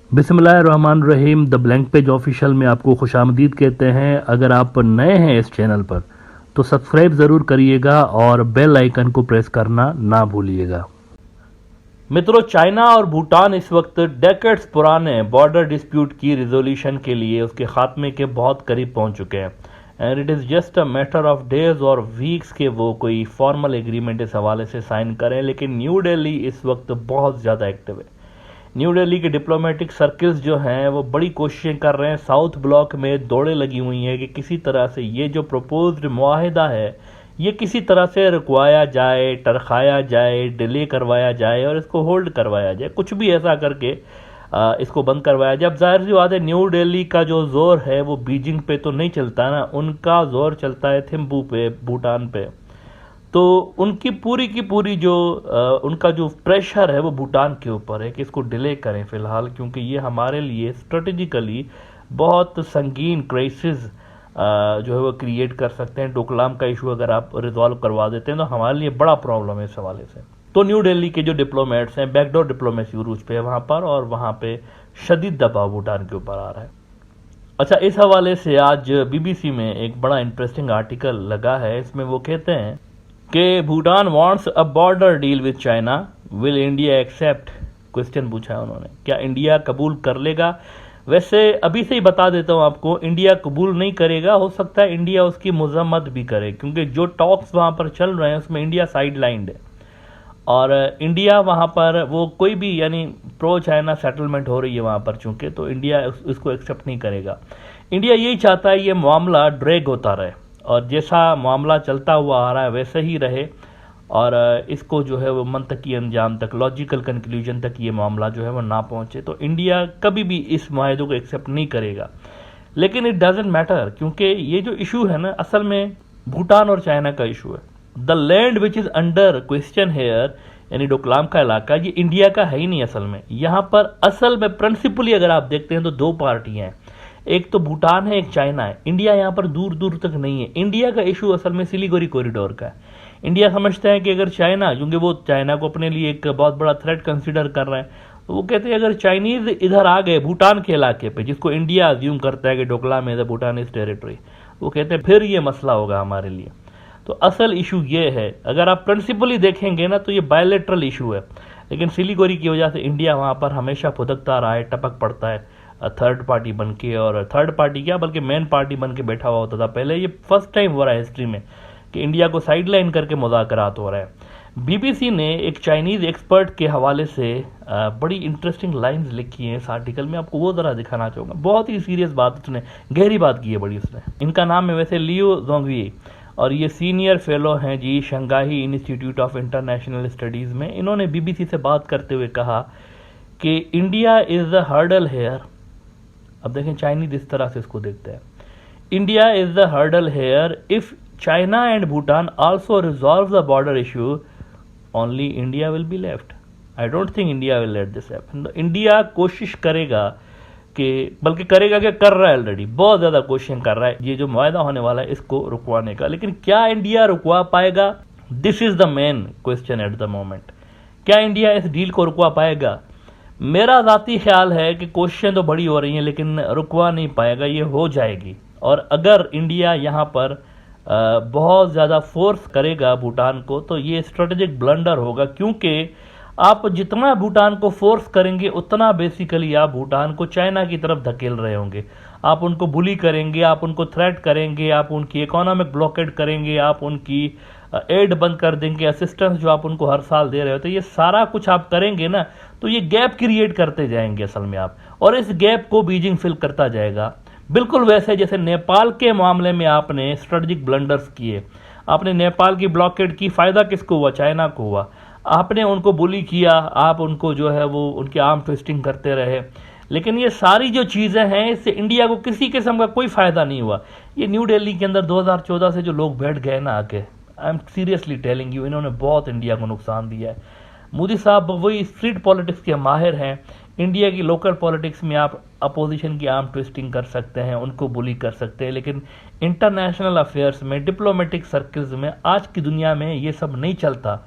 बिस्मिल्लाहिर्रहमानिर्रहीम। The blank page official में आपको खुशामदीद कहते हैं। अगर आप नए हैं इस चैनल पर तो सब्सक्राइब ज़रूर करिएगा और बेल आइकन को प्रेस करना ना भूलिएगा। मित्रों, चाइना और भूटान इस वक्त डेकेड्स पुराने बॉर्डर डिस्प्यूट की रिजोल्यूशन के लिए उसके खात्मे के बहुत करीब पहुंच चुके हैं and it is just a matter of days और वीक्स के वो कोई फॉर्मल एग्रीमेंट इस हवाले से साइन करें। लेकिन न्यू दिल्ली इस वक्त बहुत ज़्यादा एक्टिव है। न्यू दिल्ली के डिप्लोमेटिक सर्कल्स जो हैं वो बड़ी कोशिशें कर रहे हैं, साउथ ब्लॉक में दौड़ें लगी हुई हैं कि किसी तरह से ये जो प्रपोज्ड मुआहिदा है ये किसी तरह से रुकवाया जाए, टरखाया जाए, डिले करवाया जाए और इसको होल्ड करवाया जाए, कुछ भी ऐसा करके इसको बंद करवाया जाए। अब जाहिर सी बात है, न्यू दिल्ली का जो जोर है वो बीजिंग पे तो नहीं चलता ना, उनका जोर चलता है थिम्पू पे, भूटान पे। तो उनकी पूरी की पूरी जो उनका जो प्रेशर है वो भूटान के ऊपर है कि इसको डिले करें फ़िलहाल, क्योंकि ये हमारे लिए स्ट्रेटेजिकली बहुत संगीन क्राइसिस जो है वो क्रिएट कर सकते हैं। डोकलाम का इशू अगर आप रिजॉल्व करवा देते हैं तो हमारे लिए बड़ा प्रॉब्लम है इस हवाले से। तो न्यू दिल्ली के जो डिप्लोमेट्स हैं, बैकडोर डिप्लोमेसी उरूज पे है वहाँ पर, और वहाँ पे शदीद दबाव भूटान के ऊपर आ रहा है। अच्छा, इस हवाले से आज बीबीसी में एक बड़ा इंटरेस्टिंग आर्टिकल लगा है। इसमें वो कहते हैं कि Bhutan wants a border deal with China, will India accept? Question पूछा है उन्होंने, क्या इंडिया कबूल कर लेगा? वैसे अभी से ही बता देता हूँ आपको, इंडिया कबूल नहीं करेगा। हो सकता है इंडिया उसकी मजम्मत भी करे, क्योंकि जो टॉक्स वहाँ पर चल रहे हैं उसमें इंडिया साइड लाइंड है और इंडिया वहाँ पर वो कोई भी यानी प्रो चाइना सेटलमेंट हो रही है वहाँ पर, चूंकि तो इंडिया इसको एक्सेप्ट नहीं करेगा। इंडिया यही चाहता है ये मामला ड्रैग होता रहे और जैसा मामला चलता हुआ आ रहा है वैसे ही रहे और इसको जो है वो मंतकी अंजाम तक, लॉजिकल कंक्लूजन तक ये मामला जो है वो ना पहुंचे। तो इंडिया कभी भी इस माहे को एक्सेप्ट नहीं करेगा। लेकिन इट डजेंट मैटर, क्योंकि ये जो इशू है ना, असल में भूटान और चाइना का इशू है। The land which is under question here, यानी डोकलाम का इलाका, ये इंडिया का है ही नहीं असल में। यहाँ पर असल में प्रिंसिपली अगर आप देखते हैं तो दो पार्टियां हैं, एक तो भूटान है, एक चाइना है। इंडिया यहाँ पर दूर दूर तक नहीं है। इंडिया का इशू असल में सिलीगुड़ी कॉरिडोर का है। इंडिया समझता है कि अगर चाइना, क्योंकि वो चाइना को अपने लिए एक बहुत बड़ा थ्रेट कंसीडर कर रहे हैं, तो वो कहते हैं अगर चाइनीज इधर आ गए भूटान के इलाके पे, जिसको इंडिया अज्यूम करता है कि डोकलाम इज भूटानिज टेरिटरी, वो कहते हैं फिर ये मसला होगा हमारे लिए। तो असल इशू ये है, अगर आप प्रिंसिपली देखेंगे ना तो ये बायलेटरल इशू है। लेकिन सिलीगुड़ी की वजह से इंडिया वहाँ पर हमेशा फुदकता रहा है, टपक पड़ता है थर्ड पार्टी बन के, और थर्ड पार्टी क्या बल्कि मेन पार्टी बन के बैठा हुआ होता था पहले। ये फर्स्ट टाइम हो रहा है हिस्ट्री में कि इंडिया को साइडलाइन करके मुज़ाकरात हो रहा है। बीबीसी ने एक चाइनीज़ एक्सपर्ट के हवाले से बड़ी इंटरेस्टिंग लाइंस लिखी हैं इस आर्टिकल में, आपको वो ज़रा दिखाना चाहूँगा। बहुत ही सीरियस बात उसने, गहरी बात की है बड़ी उसने। इनका नाम है वैसे लियो जोंगवी और ये सीनियर फेलो हैं जी Shanghai Institute of International Studies में। इन्होंने बीबीसी से बात करते हुए कहा कि India is the hurdle here. अब देखें चाइनीज इस तरह से इसको देखते हैं, India is the hurdle here if China and Bhutan also resolve the border issue, only India will be left. I don't think India will let this happen. India कोशिश करेगा कि, बल्कि करेगा क्या, कर रहा है ऑलरेडी, बहुत ज़्यादा कोशिशें कर रहा है ये जो मुआहदा होने वाला है इसको रुकवाने का। लेकिन क्या इंडिया रुकवा पाएगा? This is the main question at the moment. क्या इंडिया इस डील को रुकवा पाएगा? मेरा ज़ाती ख्याल है कि कोशिशें तो बड़ी हो रही हैं लेकिन रुकवा नहीं पाएगा, ये हो जाएगी। और अगर इंडिया यहाँ पर बहुत ज़्यादा फोर्स करेगा भूटान को तो ये स्ट्रेटेजिक ब्लंडर होगा, क्योंकि आप जितना भूटान को फोर्स करेंगे उतना बेसिकली आप भूटान को चाइना की तरफ धकेल रहे होंगे। आप उनको बुली करेंगे, आप उनको थ्रेट करेंगे, आप उनकी इकोनॉमिक ब्लॉकेड करेंगे, आप उनकी एड बंद कर देंगे, असिस्टेंस जो आप उनको हर साल दे रहे हो, तो ये सारा कुछ आप करेंगे ना, तो ये गैप क्रिएट करते जाएंगे असल में आप, और इस गैप को बीजिंग फिल करता जाएगा। बिल्कुल वैसे जैसे नेपाल के मामले में आपने स्ट्रेटेजिक ब्लंडर्स किए, आपने नेपाल की ब्लॉकेड की, फ़ायदा किसको हुआ? चाइना को हुआ। आपने उनको बुली किया, आप उनको जो है वो उनकी आर्म ट्विस्टिंग करते रहे, लेकिन ये सारी जो चीज़ें हैं इससे इंडिया को किसी किस्म का कोई फ़ायदा नहीं हुआ। ये न्यू दिल्ली के अंदर 2014 से जो लोग बैठ गए ना आके, I am seriously telling you, इन्होंने बहुत इंडिया को नुकसान दिया है। मोदी साहब वही स्ट्रीट पॉलिटिक्स के माहिर हैं। इंडिया की लोकल पॉलिटिक्स में आप अपोजिशन की आर्म ट्विस्टिंग कर सकते हैं, उनको बुली कर सकते हैं, लेकिन इंटरनेशनल अफेयर्स में, डिप्लोमेटिक सर्कल्स में, आज की दुनिया में ये सब नहीं चलता।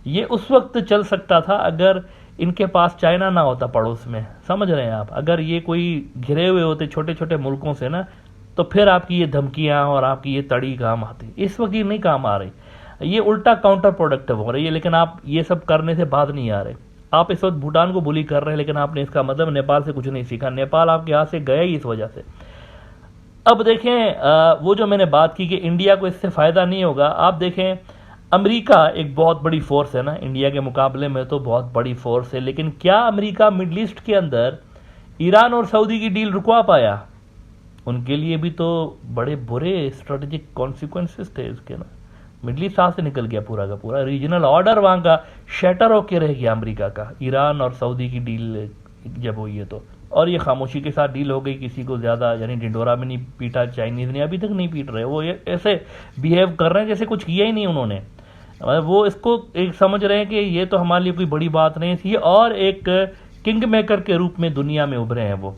ये उस वक्त चल सकता था अगर इनके पास चाइना ना होता पड़ोस में, समझ रहे हैं आप। अगर ये कोई घिरे हुए होते छोटे छोटे मुल्कों से ना, तो फिर आपकी ये धमकियां और आपकी ये तड़ी काम आती। इस वक्त ये नहीं काम आ रही, ये उल्टा काउंटर प्रोडक्टिव हो रही है। लेकिन आप ये सब करने से बात नहीं आ रहे। आप इस वक्त भूटान को बुली कर रहे हैं, लेकिन आपने इसका मतलब नेपाल से कुछ नहीं सीखा। नेपाल आपके हाथ से गया ही इस वजह से। अब देखें, वो जो मैंने बात की कि इंडिया को इससे फ़ायदा नहीं होगा, आप देखें अमेरिका एक बहुत बड़ी फोर्स है ना, इंडिया के मुकाबले में तो बहुत बड़ी फोर्स है। लेकिन क्या अमेरिका मिडल ईस्ट के अंदर ईरान और सऊदी की डील रुकवा पाया? उनके लिए भी तो बड़े बुरे स्ट्रेटेजिक कॉन्सिक्वेंसेस थे इसके ना। मिडल ईस्ट हाथ से निकल गया पूरा का पूरा। रीजनल ऑर्डर वहाँ का शटर होके रह गया अमेरिका का, ईरान और सऊदी की डील जब हुई है तो। और ये खामोशी के साथ डील हो गई, किसी को ज़्यादा यानी ढिंडोरा में नहीं पीटा, चाइनीज़ ने अभी तक नहीं पीट रहे। वो ये ऐसे बिहेव कर रहे हैं जैसे कुछ किया ही नहीं उन्होंने। वो इसको एक समझ रहे हैं कि ये तो हमारे लिए कोई बड़ी बात नहीं थी, और एक किंग मेकर के रूप में दुनिया में उभरे हैं वो।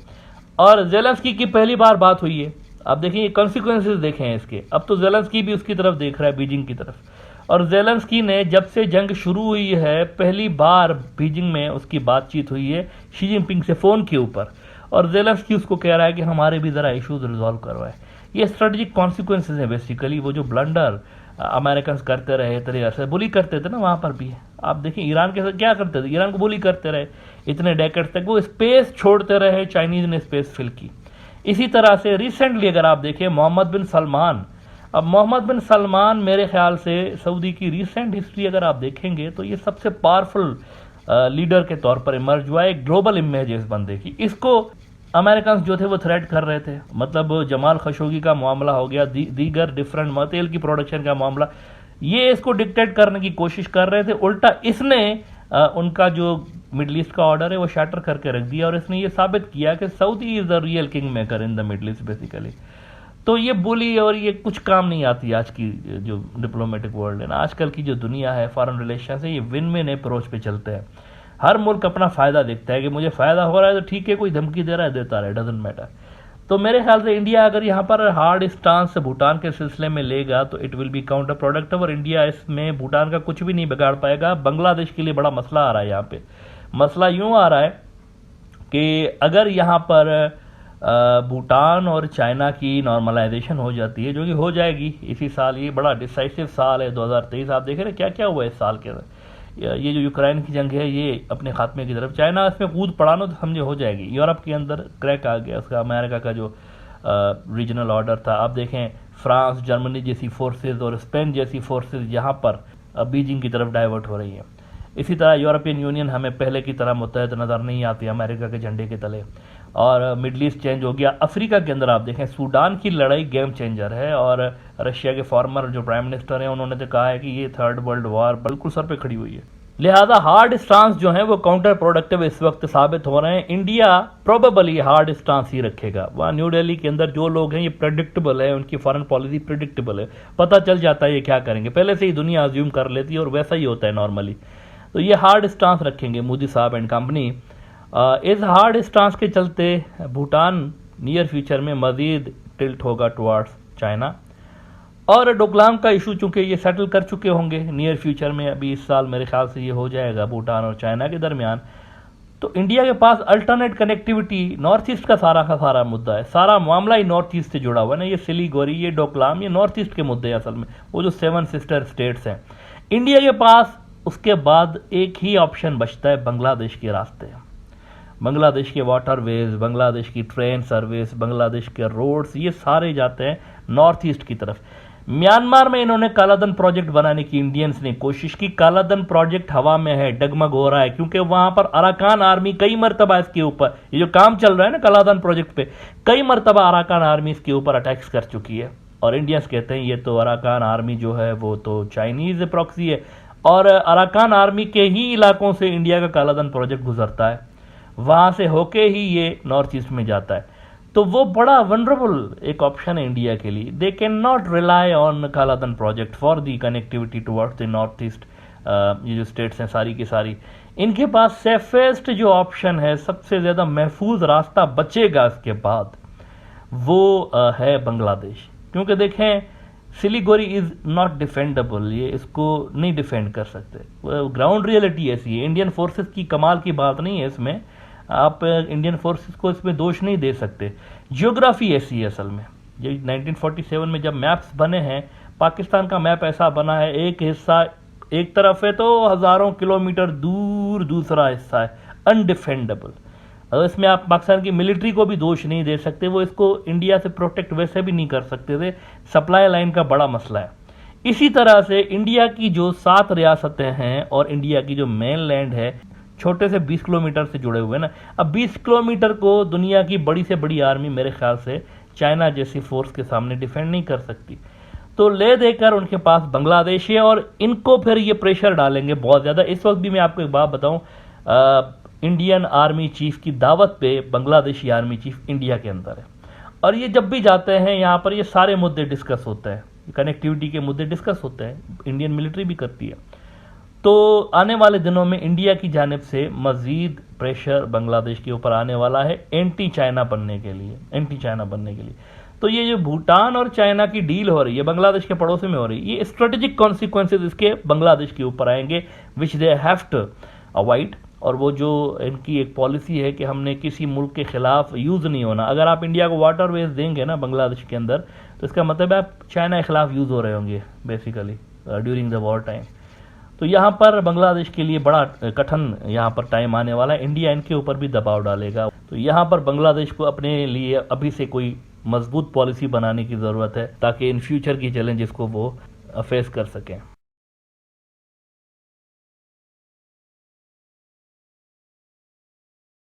और ज़ेलेंस्की की पहली बार बात हुई है। अब देखिए ये कॉन्सिक्वेंसेस देखें इसके। अब तो ज़ेलेंस्की भी उसकी तरफ देख रहा है, बीजिंग की तरफ। और ज़ेलेंस्की ने जब से जंग शुरू हुई है, पहली बार बीजिंग में उसकी बातचीत हुई है शी जिनपिंग से फ़ोन के ऊपर। और ज़ेलेंस्की उसको कह रहा है कि हमारे भी ज़रा इशूज़ रिजॉल्व करवाए। ये स्ट्रेटजिक कॉन्सिक्वेंसेज हैं बेसिकली। वो जो ब्लंडर अमेरिकन करते रहे, तरीके से बुली करते थे ना, वहाँ पर भी आप देखिए ईरान के साथ क्या करते थे, ईरान को बुली करते रहे इतने डेकेड्स तक। वो स्पेस छोड़ते रहे, चाइनीज़ ने स्पेस फिल की। इसी तरह से रिसेंटली अगर आप देखें मोहम्मद बिन सलमान, अब मोहम्मद बिन सलमान मेरे ख्याल से सऊदी की रिसेंट हिस्ट्री अगर आप देखेंगे तो ये सबसे पावरफुल लीडर के तौर पर इमर्ज हुआ है। एक ग्लोबल इमेज है इस बंदे की। इसको अमेरिकन जो थे वो थ्रेट कर रहे थे। मतलब जमाल खशोगी का मामला हो गया, दीगर डिफरेंट तेल की प्रोडक्शन का मामला, ये इसको डिक्टेट करने की कोशिश कर रहे थे। उल्टा इसने उनका जो मिडल ईस्ट का ऑर्डर है वो शैटर करके रख दिया, और इसने ये साबित किया कि Saudi is the real king maker in the middle east basically. तो ये बोली और ये कुछ काम नहीं आती आज की जो डिप्लोमेटिक वर्ल्ड है ना, आजकल की जो दुनिया है फॉरेन रिलेशन से, ये विन विन अप्रोच पे चलते हैं। हर मुल्क अपना फ़ायदा देखता है कि मुझे फ़ायदा हो रहा है तो ठीक है, कोई धमकी दे रहा है देता रहे, डजंट मैटर। तो मेरे ख्याल से इंडिया अगर यहाँ पर हार्ड स्टांस भूटान के सिलसिले में लेगा तो it will be counter productive, और इंडिया इसमें भूटान का कुछ भी नहीं बिगाड़ पाएगा। बांग्लादेश के लिए बड़ा मसला आ रहा है यहाँ पे। मसला यूँ आ रहा है कि अगर यहाँ पर भूटान और चाइना की नॉर्मलाइजेशन हो जाती है, जो कि हो जाएगी इसी साल, ये बड़ा डिसाइसिव साल है 2023। आप देख रहे हैं क्या क्या हुआ इस साल के अंदर। ये जो यूक्रेन की जंग है ये अपने खात्मे की तरफ, चाइना इसमें कूद पड़ा ना तो समझे हो जाएगी। यूरोप के अंदर क्रैक आ गया उसका, अमेरिका का जो रीजनल ऑर्डर था। आप देखें फ्रांस, जर्मनी जैसी फोर्सेज और स्पेन जैसी फोर्सेज यहाँ पर बीजिंग की तरफ डाइवर्ट हो रही हैं। इसी तरह यूरोपियन यूनियन हमें पहले की तरह मुत्तहद नज़र नहीं आती अमेरिका के झंडे के तले, और मिडल ईस्ट चेंज हो गया। अफ्रीका के अंदर आप देखें सूडान की लड़ाई गेम चेंजर है, और रशिया के फॉर्मर जो प्राइम मिनिस्टर हैं उन्होंने तो कहा है कि ये थर्ड वर्ल्ड वॉर बिल्कुल सर पे खड़ी हुई है। लिहाजा हार्ड स्टांस जो है वो काउंटर प्रोडक्टिव इस वक्त साबित हो रहे हैं। इंडिया प्रोबेबली हार्ड स्टांस ही रखेगा। वहाँ न्यू दिल्ली के अंदर जो लोग हैं ये प्रेडिक्टेबल है, उनकी फॉरेन पॉलिसी प्रेडिक्टेबल है, पता चल जाता है ये क्या करेंगे, पहले से ही दुनिया अज्यूम कर लेती है और वैसा ही होता है नॉर्मली। तो ये हार्ड स्टांस रखेंगे मोदी साहब एंड कंपनी। इस हार्ड स्टांस के चलते भूटान नियर फ्यूचर में मजीद टिल्ट होगा टुवार्ड्स चाइना, और डोकलाम का इशू चूंकि ये सेटल कर चुके होंगे नियर फ्यूचर में, अभी इस साल मेरे ख्याल से ये हो जाएगा भूटान और चाइना के दरमियान। तो इंडिया के पास अल्टरनेट कनेक्टिविटी, नॉर्थ ईस्ट का सारा मुद्दा है, सारा मामला ही नॉर्थ ईस्ट से जुड़ा हुआ है ना। ये सिलीगुड़ी, ये डोकलाम, ये नॉर्थ ईस्ट के मुद्दे हैं असल में, वो जो 7 सिस्टर स्टेट्स हैं। इंडिया के पास उसके बाद एक ही ऑप्शन बचता है बांग्लादेश के रास्ते, बांग्लादेश के वाटरवेज, बांग्लादेश की ट्रेन सर्विस, बांग्लादेश के रोड्स, ये सारे जाते हैं नॉर्थ ईस्ट की तरफ। म्यांमार में इन्होंने कालाधन प्रोजेक्ट बनाने की इंडियंस ने कोशिश की। कालाधन प्रोजेक्ट हवा में है, डगमग हो रहा है, क्योंकि वहां पर अराकान आर्मी कई मरतबा इसके ऊपर, ये जो काम चल रहा है ना कालाधन प्रोजेक्ट पे, कई मरतबा अराकान आर्मी इसके ऊपर अटैक्स कर चुकी है। और इंडियंस कहते हैं ये तो अराकान आर्मी जो है वो तो चाइनीज प्रॉक्सी है, और अराकान आर्मी के ही इलाकों से इंडिया का कालाधन प्रोजेक्ट गुजरता है, वहां से होके ही ये नॉर्थ ईस्ट में जाता है। तो वो बड़ा वनरेबल एक ऑप्शन है इंडिया के लिए। They can not rely on Kaladan project for the connectivity towards the north east. ये जो स्टेट्स हैं सारी की सारी, इनके पास सेफेस्ट जो ऑप्शन है, सबसे ज़्यादा महफूज रास्ता बचेगा इसके बाद, वो है बांग्लादेश। क्योंकि देखें सिलीगुड़ी इज नॉट डिफेंडेबल, ये इसको नहीं डिफेंड कर सकते। ग्राउंड रियलिटी ऐसी है। इंडियन फोर्सेस की कमाल की बात नहीं है इसमें, आप इंडियन फोर्सेस को इसमें दोष नहीं दे सकते। जियोग्राफी ऐसी है असल में। ये 1947 में जब मैप्स बने हैं, पाकिस्तान का मैप ऐसा बना है, एक हिस्सा एक तरफ है तो हज़ारों किलोमीटर दूर दूसरा हिस्सा है, अनडिफेंडेबल। और इसमें आप पाकिस्तान की मिलिट्री को भी दोष नहीं दे सकते, वो इसको इंडिया से प्रोटेक्ट वैसे भी नहीं कर सकते थे, सप्लाई लाइन का बड़ा मसला है। इसी तरह से इंडिया की जो 7 रियासतें हैं और इंडिया की जो मेन लैंड है, छोटे से 20 किलोमीटर से जुड़े हुए ना। अब 20 किलोमीटर को दुनिया की बड़ी से बड़ी आर्मी मेरे ख्याल से चाइना जैसी फोर्स के सामने डिफेंड नहीं कर सकती। तो ले देकर उनके पास बांग्लादेश है और इनको फिर ये प्रेशर डालेंगे बहुत ज़्यादा। इस वक्त भी मैं आपको एक बात बताऊं, इंडियन आर्मी चीफ की दावत पे बांग्लादेशी आर्मी चीफ इंडिया के अंदर है, और ये जब भी जाते हैं यहाँ पर ये सारे मुद्दे डिस्कस होते हैं, कनेक्टिविटी के मुद्दे डिस्कस होते हैं, इंडियन मिलिट्री भी करती है। तो आने वाले दिनों में इंडिया की जानिब से मजीद प्रेशर बांग्लादेश के ऊपर आने वाला है एंटी चाइना बनने के लिए। तो ये जो भूटान और चाइना की डील हो रही है, बांग्लादेश के पड़ोसी में हो रही है, ये स्ट्रेटेजिक कॉन्सिक्वेंसेज इसके बांग्लादेश के ऊपर आएंगे, विच दे हैव टू अवॉइड। और वो जो इनकी एक पॉलिसी है कि हमने किसी मुल्क के खिलाफ यूज़ नहीं होना, अगर आप इंडिया को वाटरवेज देंगे ना बांग्लादेश के अंदर, तो इसका मतलब है आप चाइना के खिलाफ यूज़ हो रहे होंगे basically during the war time. तो यहाँ पर बांग्लादेश के लिए बड़ा कठिन यहाँ पर टाइम आने वाला है, इंडिया इनके ऊपर भी दबाव डालेगा। तो यहाँ पर बांग्लादेश को अपने लिए अभी से कोई मजबूत पॉलिसी बनाने की ज़रूरत है ताकि इन फ्यूचर की चैलेंजेस को वो फेस कर सकें।